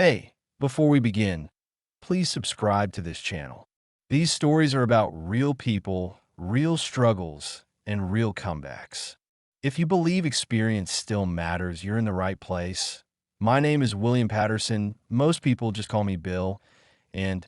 Hey, before we begin, please subscribe to this channel. These stories are about real people, real struggles, and real comebacks. If you believe experience still matters, you're in the right place. My name is William Patterson. Most people just call me Bill, and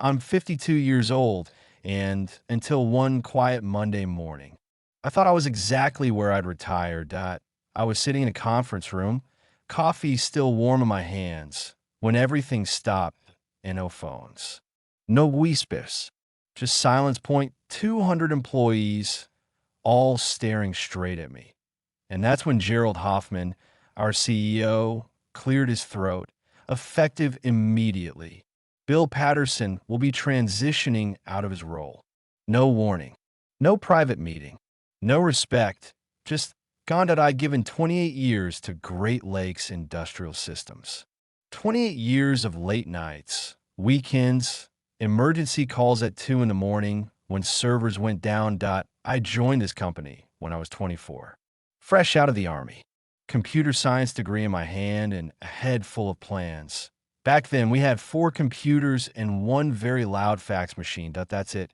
I'm 52 years old, and until one quiet Monday morning, I thought I was exactly where I'd retired. I was sitting in a conference room, coffee still warm in my hands, when everything stopped and no phones. No whispers, just silence. Point 200 employees all staring straight at me. And that's when Gerald Hoffman, our CEO, cleared his throat, effective immediately. Bill Patterson will be transitioning out of his role. No warning, no private meeting, no respect, just gone that I'd given 28 years to Great Lakes Industrial Systems. 28 years of late nights, weekends, emergency calls at 2 in the morning when servers went down. I joined this company when I was 24, fresh out of the Army, computer science degree in my hand and a head full of plans. Back then, we had 4 computers and one very loud fax machine. That's it.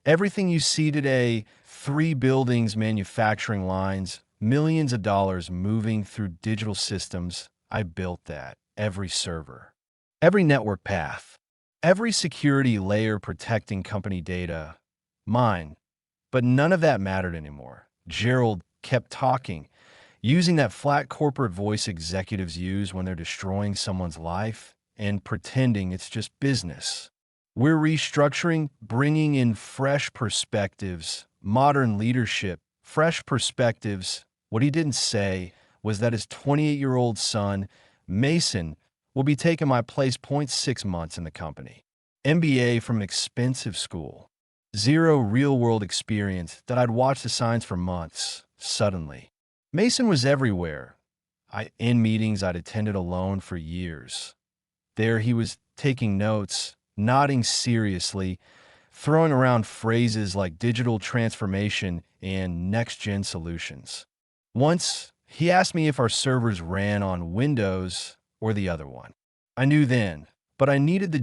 Everything you see today, 3 buildings, manufacturing lines, millions of dollars moving through digital systems, I built that. Every server, every network path, every security layer protecting company data, mine. But none of that mattered anymore. Gerald kept talking, using that flat corporate voice executives use when they're destroying someone's life and pretending it's just business. We're restructuring, bringing in fresh perspectives, modern leadership, fresh perspectives. What he didn't say was that his 28-year-old son, Mason, will be taking my place. 0.6 months in the company. MBA from an expensive school. Zero real-world experience that I'd watched the signs for months. Suddenly, Mason was everywhere. In meetings I'd attended alone for years. There he was taking notes, nodding seriously, throwing around phrases like digital transformation and next-gen solutions. Once, he asked me if our servers ran on Windows or the other one. I knew then, but I needed the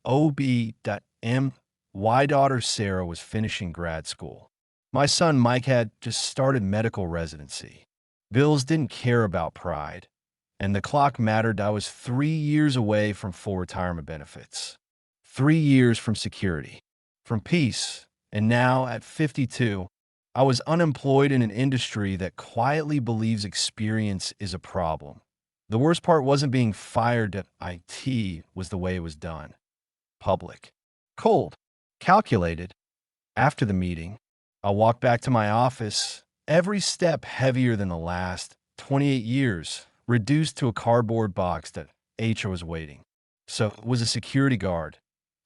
job.m. My daughter Sarah was finishing grad school. My son Mike had just started medical residency. Bills didn't care about pride, and the clock mattered. I was 3 years away from full retirement benefits, 3 years from security, from peace, and now at 52, I was unemployed in an industry that quietly believes experience is a problem. The worst part wasn't being fired at IT, was the way it was done. Public, cold, calculated. After the meeting, I walked back to my office, every step heavier than the last. 28 years, reduced to a cardboard box that HR was waiting. So it was a security guard.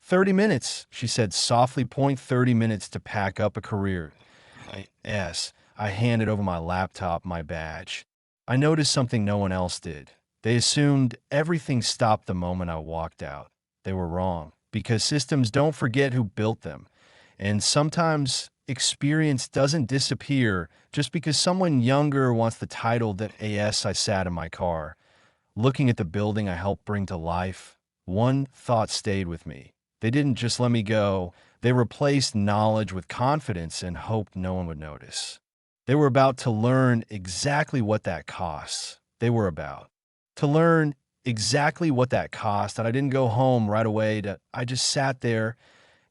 30 minutes, she said softly. 30 minutes to pack up a career. I handed over my laptop, my badge. I noticed something no one else did. They assumed everything stopped the moment I walked out. They were wrong, because systems don't forget who built them. And sometimes experience doesn't disappear just because someone younger wants the title. I sat in my car, looking at the building I helped bring to life. One thought stayed with me. They didn't just let me go. They replaced knowledge with confidence and hoped no one would notice. They were about to learn exactly what that costs. They were about to learn exactly what that cost. And I didn't go home right away. I just sat there,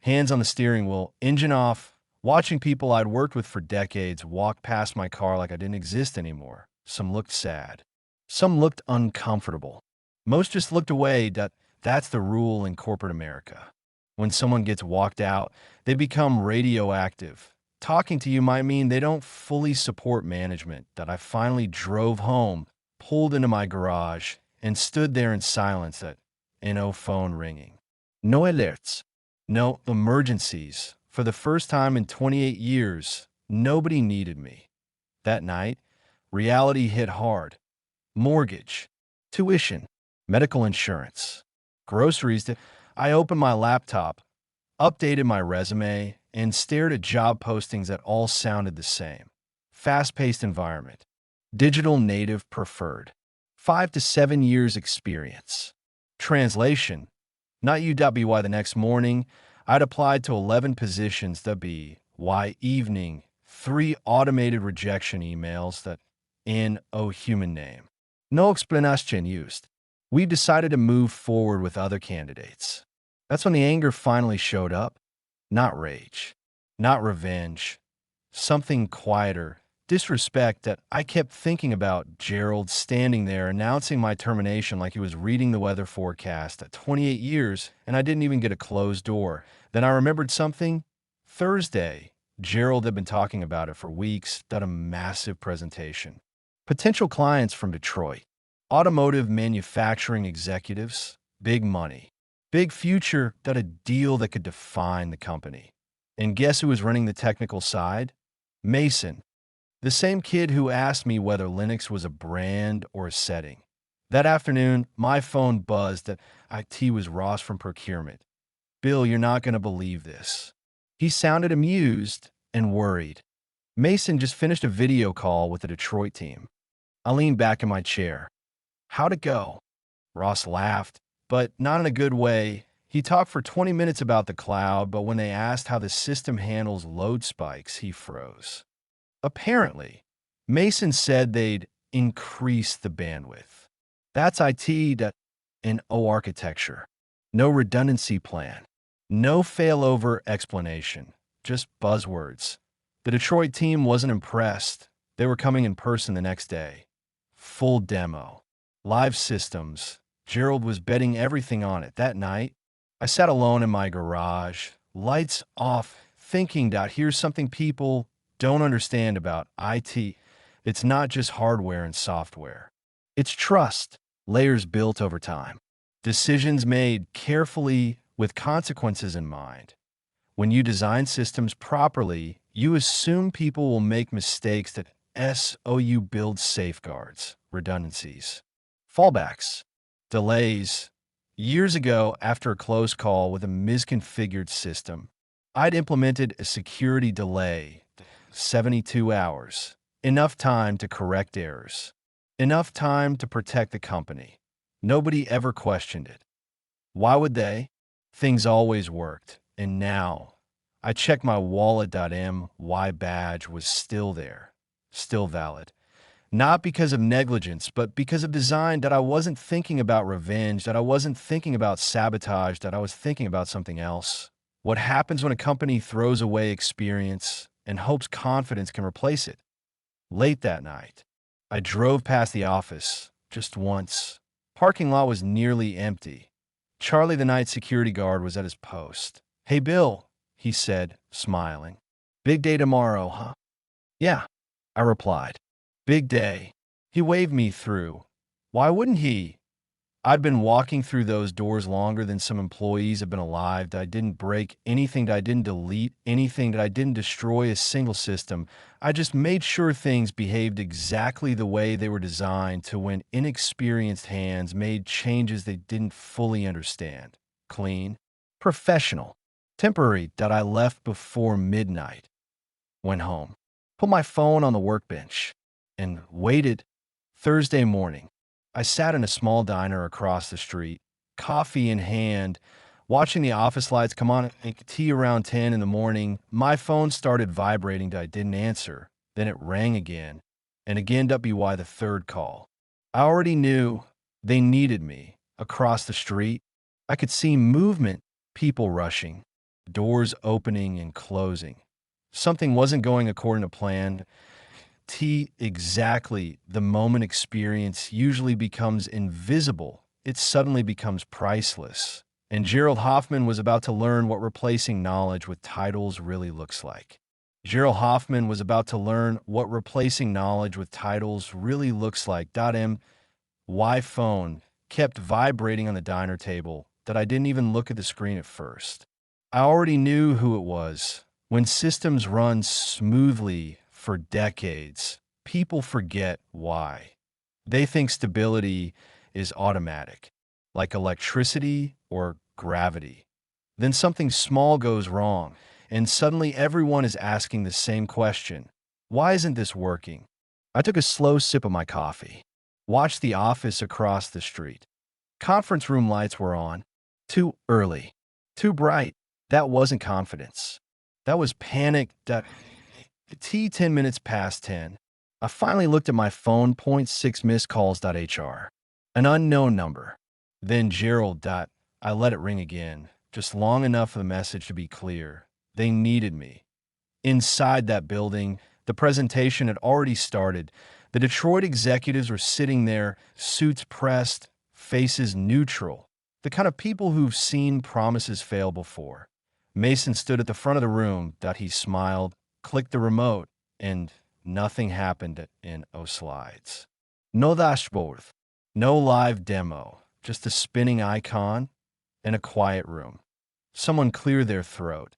hands on the steering wheel, engine off, watching people I'd worked with for decades walk past my car like I didn't exist anymore. Some looked sad. Some looked uncomfortable. Most just looked away. That's the rule in corporate America. When someone gets walked out, they become radioactive. Talking to you might mean they don't fully support management. That I finally drove home, pulled into my garage, and stood there in silence. No phone ringing. No alerts. No emergencies. For the first time in 28 years, nobody needed me. That night, reality hit hard. Mortgage, tuition, medical insurance, groceries. I opened my laptop, updated my resume, and stared at job postings that all sounded the same. Fast-paced environment, digital native preferred, 5 to 7 years experience. Translation: not you.by the next morning, I'd applied to 11 positions. Why evening, 3 automated rejection emails that in human name. No explanation used. We've decided to move forward with other candidates. That's when the anger finally showed up. Not rage, not revenge, something quieter, disrespect that I kept thinking about. Gerald standing there announcing my termination like he was reading the weather forecast at 28 years, and I didn't even get a closed door. Then I remembered something. Thursday, Gerald had been talking about it for weeks, done a massive presentation. Potential clients from Detroit, automotive manufacturing executives, big money, big future, done a deal that could define the company. And guess who was running the technical side? Mason, the same kid who asked me whether Linux was a brand or a setting. That afternoon, my phone buzzed that IT was Ross from procurement. Bill, you're not going to believe this. He sounded amused and worried. Mason just finished a video call with the Detroit team. I leaned back in my chair. How'd it go? Ross laughed, but not in a good way. He talked for 20 minutes about the cloud, but when they asked how the system handles load spikes, he froze. Apparently, Mason said they'd increase the bandwidth. That's IT and O architecture. No redundancy plan. No failover explanation. Just buzzwords. The Detroit team wasn't impressed. They were coming in person the next day. Full demo. Live systems. Gerald was betting everything on it. That night, I sat alone in my garage, lights off, thinking that here's something people don't understand about IT. It's not just hardware and software. It's trust, layers built over time. Decisions made carefully with consequences in mind. When you design systems properly, you assume people will make mistakes that you build safeguards, redundancies, fallbacks, delays. Years ago, after a close call with a misconfigured system, I'd implemented a security delay, 72 hours, enough time to correct errors, enough time to protect the company. Nobody ever questioned it. Why would they? Things always worked, and now I checked my wallet.my badge was still there, still valid. Not because of negligence, but because of design. That I wasn't thinking about revenge, that I wasn't thinking about sabotage, that I was thinking about something else. What happens when a company throws away experience and hopes confidence can replace it? Late that night, I drove past the office just once. Parking lot was nearly empty. Charlie, the night security guard, was at his post. "Hey, Bill," he said, smiling. "Big day tomorrow, huh?" "Yeah," I replied. "Big day." He waved me through. Why wouldn't he? I'd been walking through those doors longer than some employees have been alive. That I didn't break anything, that I didn't delete anything, that I didn't destroy a single system. I just made sure things behaved exactly the way they were designed to when inexperienced hands made changes they didn't fully understand. Clean, professional, temporary. That I left before midnight. Went home, put my phone on the workbench, and waited. Thursday morning, I sat in a small diner across the street, coffee in hand, watching the office lights come on at tea around 10 in the morning. My phone started vibrating. I didn't answer. Then it rang again, and again. WY the third call. I already knew they needed me. Across the street, I could see movement, people rushing, doors opening and closing. Something wasn't going according to plan. Exactly the moment experience usually becomes invisible, it suddenly becomes priceless. And Gerald Hoffman was about to learn what replacing knowledge with titles really looks like. Gerald Hoffman was about to learn what replacing knowledge with titles really looks like. My phone kept vibrating on the diner table that I didn't even look at the screen at first. I already knew who it was. When systems run smoothly for decades, people forget why. They think stability is automatic, like electricity or gravity. Then something small goes wrong, and suddenly everyone is asking the same question. Why isn't this working? I took a slow sip of my coffee, watched the office across the street. Conference room lights were on. Too early. Too bright. That wasn't confidence. That was panic. T 10 minutes past 10. I finally looked at my phone, point 6 missed calls.hr. An unknown number. Then Gerald. I let it ring again, just long enough for the message to be clear. They needed me. Inside that building, the presentation had already started. The Detroit executives were sitting there, suits pressed, faces neutral. The kind of people who've seen promises fail before. Mason stood at the front of the room. He smiled, clicked the remote, and nothing happened in slides. No dashboard, no live demo, just a spinning icon and a quiet room. Someone cleared their throat.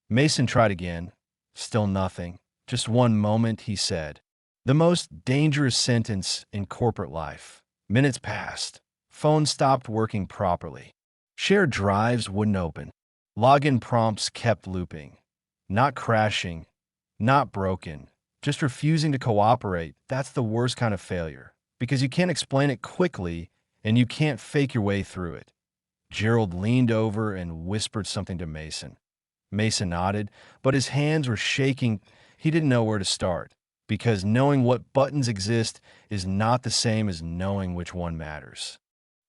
Mason tried again. Still nothing. Just one moment, he said. The most dangerous sentence in corporate life. Minutes passed. Phone stopped working properly. Shared drives wouldn't open. Login prompts kept looping. Not crashing, not broken, just refusing to cooperate. That's the worst kind of failure, because you can't explain it quickly and you can't fake your way through it. Gerald leaned over and whispered something to Mason. Mason nodded, but his hands were shaking. He didn't know where to start, because knowing what buttons exist is not the same as knowing which one matters.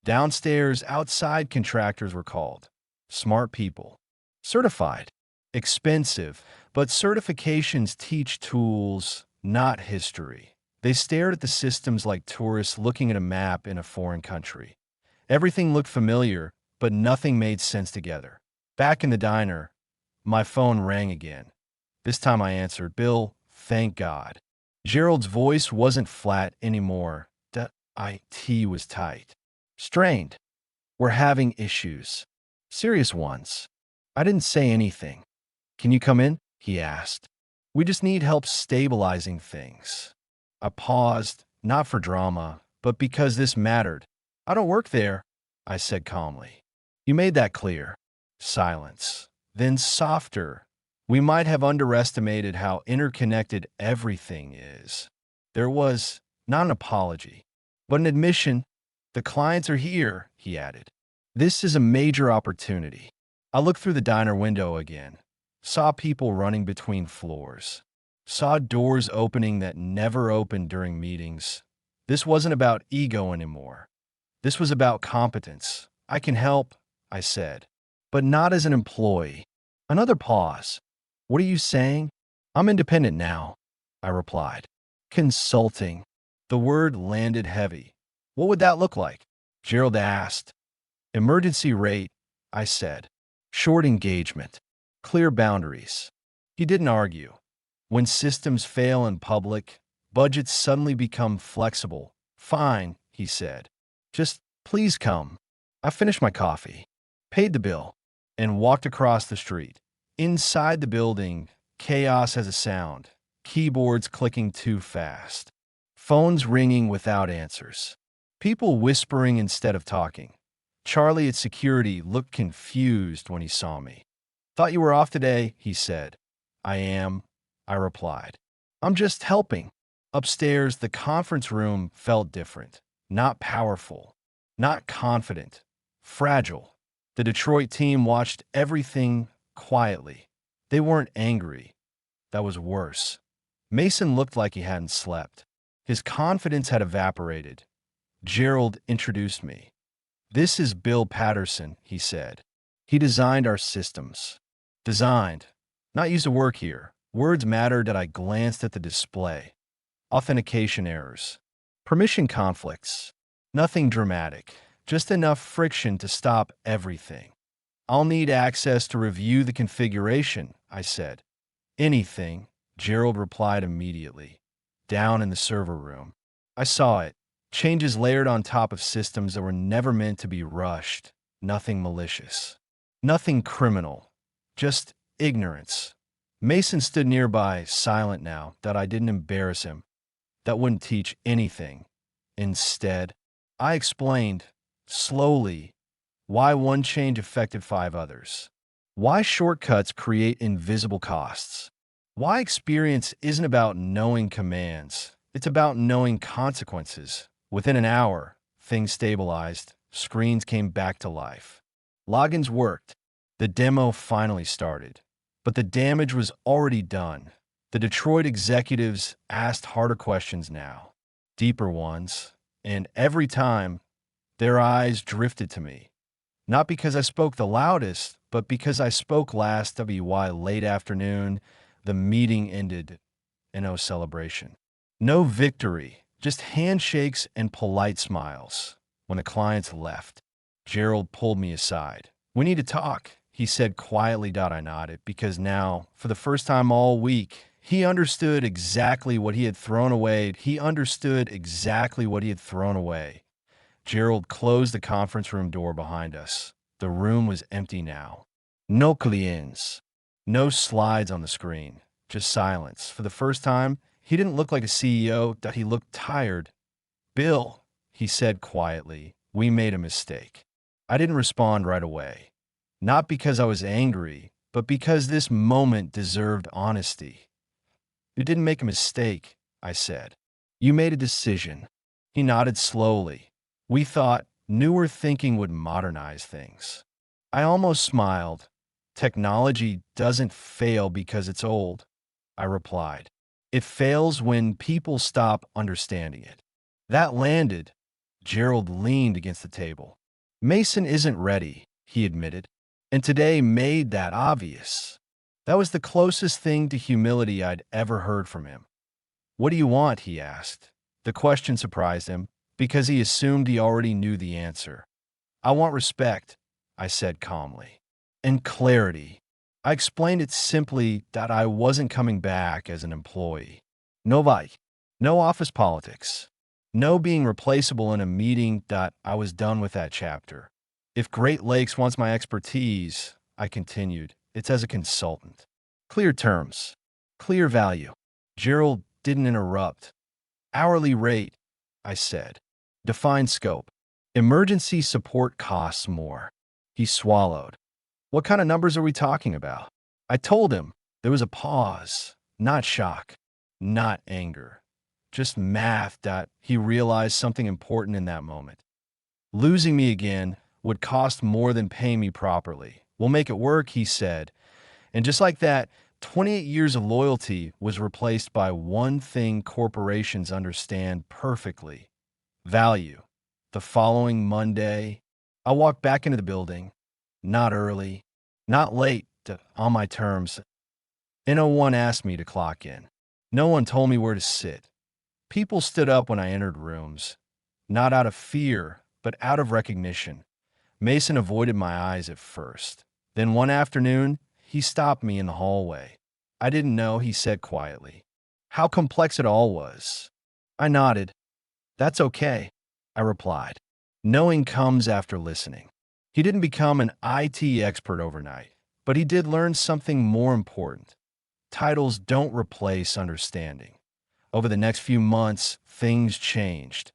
Downstairs, outside contractors were called. Smart people. Certified. Expensive, but certifications teach tools, not history. They stared at the systems like tourists looking at a map in a foreign country. Everything looked familiar, but nothing made sense together. Back in the diner, my phone rang again. This time I answered. Bill, thank God. Gerald's voice wasn't flat anymore. IT was tight. Strained. We're having issues. Serious ones. I didn't say anything. Can you come in? He asked. We just need help stabilizing things. I paused, not for drama, but because this mattered. I don't work there, I said calmly. You made that clear. Silence. Then softer. We might have underestimated how interconnected everything is. There was not an apology, but an admission. The clients are here, he added. This is a major opportunity. I looked through the diner window again, saw people running between floors, saw doors opening that never opened during meetings. This wasn't about ego anymore. This was about competence. I can help, I said, but not as an employee. Another pause. What are you saying? I'm independent now, I replied. Consulting. The word landed heavy. What would that look like? Gerald asked. Emergency rate, I said. Short engagement. Clear boundaries. He didn't argue. When systems fail in public, budgets suddenly become flexible. Fine, he said. Just please come. I finished my coffee, paid the bill, and walked across the street. Inside the building, chaos has a sound. Keyboards clicking too fast. Phones ringing without answers. People whispering instead of talking. Charlie at security looked confused when he saw me. Thought you were off today, he said. I am, I replied. I'm just helping. Upstairs, the conference room felt different. Not powerful. Not confident. Fragile. The Detroit team watched everything quietly. They weren't angry. That was worse. Mason looked like he hadn't slept. His confidence had evaporated. Gerald introduced me. This is Bill Patterson, he said. He designed our systems. Designed. Not used to work here. Words mattered. I glanced at the display. Authentication errors. Permission conflicts. Nothing dramatic. Just enough friction to stop everything. I'll need access to review the configuration, I said. Anything, Gerald replied immediately. Down in the server room. I saw it. Changes layered on top of systems that were never meant to be rushed. Nothing malicious. Nothing criminal. Just ignorance. Mason stood nearby, silent now, that I didn't embarrass him. That wouldn't teach anything. Instead, I explained, slowly, why one change affected 5 others. Why shortcuts create invisible costs. Why experience isn't about knowing commands. It's about knowing consequences. Within an hour, things stabilized. screens came back to life. Logins worked. The demo finally started. But the damage was already done. The Detroit executives asked harder questions now, deeper ones, and every time, their eyes drifted to me. Not because I spoke the loudest, but because I spoke last WY late afternoon. The meeting ended in no celebration. No victory, just handshakes and polite smiles. When the clients left, Gerald pulled me aside. "We need to talk," he said quietly. I nodded, because now, for the first time all week, he understood exactly what he had thrown away. Gerald closed the conference room door behind us. The room was empty now. No clients. No slides on the screen. Just silence. For the first time, he didn't look like a CEO. He looked tired. "Bill," he said quietly, "we made a mistake." I didn't respond right away. Not because I was angry, but because this moment deserved honesty. "You didn't make a mistake," I said. "You made a decision." He nodded slowly. "We thought newer thinking would modernize things." I almost smiled. "Technology doesn't fail because it's old," I replied. "It fails when people stop understanding it." That landed. Gerald leaned against the table. "Mason isn't ready," he admitted, and today made that obvious. That was the closest thing to humility I'd ever heard from him. "What do you want?" he asked. The question surprised him, because he assumed he already knew the answer. "I want respect," I said calmly. "And clarity." I explained it simply that I wasn't coming back as an employee. No like, no office politics, no being replaceable in a meeting. I was done with that chapter. "If Great Lakes wants my expertise," I continued, "it's as a consultant. Clear terms, clear value." Gerald didn't interrupt. "Hourly rate," I said. "Define scope. Emergency support costs more." He swallowed. "What kind of numbers are we talking about?" I told him. There was a pause. Not shock, not anger, just math. He realized something important in that moment. Losing me again would cost more than paying me properly. "We'll make it work," he said. And just like that, 28 years of loyalty was replaced by one thing corporations understand perfectly: value. The following Monday, I walked back into the building, not early, not late, on my terms. No one asked me to clock in. No one told me where to sit. People stood up when I entered rooms, not out of fear, but out of recognition. Mason avoided my eyes at first. Then one afternoon, he stopped me in the hallway. "I didn't know," he said quietly, "how complex it all was." I nodded. "That's okay," I replied. "Knowing comes after listening." He didn't become an IT expert overnight, but he did learn something more important. Titles don't replace understanding. Over the next few months, things changed.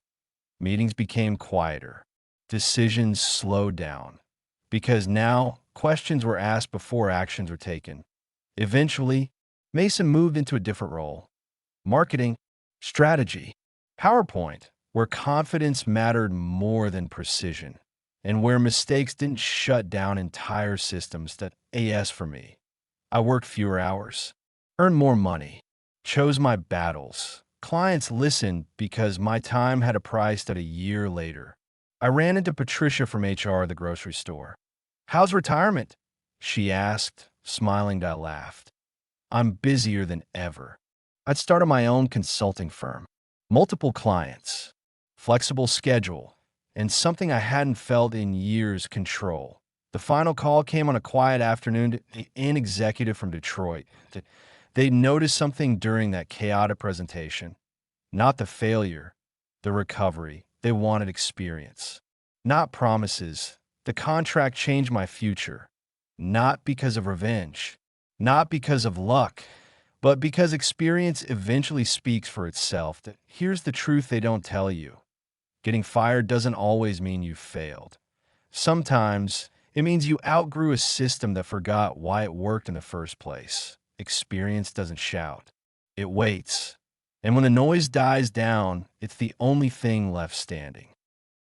Meetings became quieter. Decisions slowed down. Because now, questions were asked before actions were taken. Eventually, Mason moved into a different role: marketing, strategy, PowerPoint, where confidence mattered more than precision, and where mistakes didn't shut down entire systems. AS for me. I worked fewer hours, earned more money, chose my battles. Clients listened because my time had a price. A year later, I ran into Patricia from HR at the grocery store. "How's retirement?" she asked, smiling. I laughed. "I'm busier than ever." I'd started my own consulting firm, multiple clients, flexible schedule, and something I hadn't felt in years: control. The final call came on a quiet afternoon. An executive from Detroit. They noticed something during that chaotic presentation. Not the failure, the recovery. They wanted experience, not promises. The contract changed my future, not because of revenge, not because of luck, but because experience eventually speaks for itself. Here's the truth they don't tell you: getting fired doesn't always mean you failed. Sometimes it means you outgrew a system that forgot why it worked in the first place. Experience doesn't shout, it waits. And when the noise dies down, it's the only thing left standing.